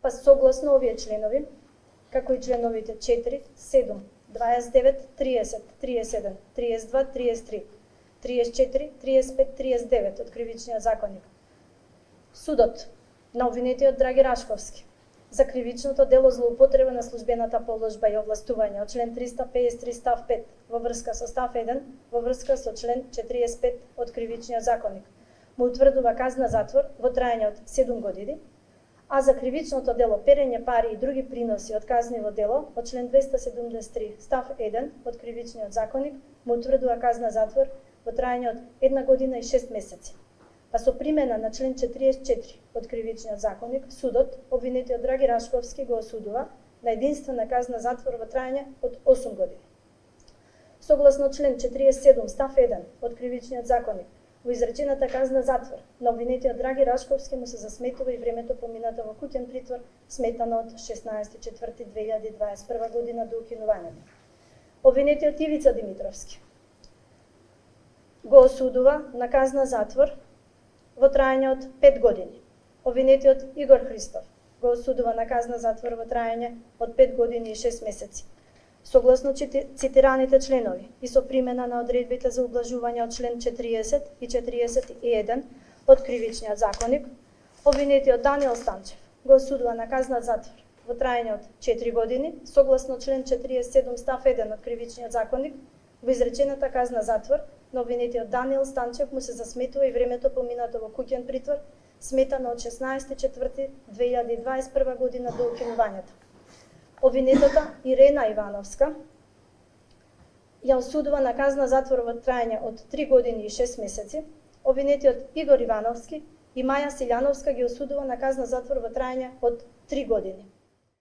Па согласно овие членови, како и членовите 4, 7, 29, 30, 31, 32, 33, 34, 35, 39 од Кривичниот законник, судот на обвинетиот Драги Рашковски за кривичното дело злоупотреба на службената положба и овластување од член 353 став 5 во врска со став 1 во врска со член 45 од Кривичниот законник му утврдува казна затвор во траење од 7 години, а за кривичното дело перење пари и други приноси од казниво дело од член 273 став 1 од Кривичниот законник му утврдува казна затвор во траење од 1 година и 6 месеци. Па со примена на член 44 од Кривичниот законник, судот обвинетиот Драги Рашковски го осудува на единствена казна затвор во траење од 8 години. Согласно член 47 став 1 од Кривичниот законник, во изречената казна затвор на обвинетиот Драги Рашковски му се засметува и времето поминато во куќен притвор, сметано од 16.4.2021 година до укинувањето. Обвинетиот Ивица Димитровски го осудува на казна затвор во траење од 5 години. Обвинетиот Игор Христов го осудува на казна затвор во траење од 5 години и 6 месеци. Согласно цитираните членови и со примена на одредбите за ублажување од член 40 и 41 од Кривичниот законник, обвинетиот Даниел Станчев го осудува на казна затвор во траење од 4 години, согласно член 47 став 1 од Кривичниот законник, во изречената казна затвор на обвинетиот Даниел Станчев му се засметува и времето поминато во куќен притвор, сметано од 16.4.2021 година до укинувањето. Обвинетата Ирена Ивановска ја осудува на казна затвор во траење од 3 години и 6 месеци. Обвинетиот Игор Ивановски и Маја Силјановска ги осудува на казна затвор во траење од 3 години.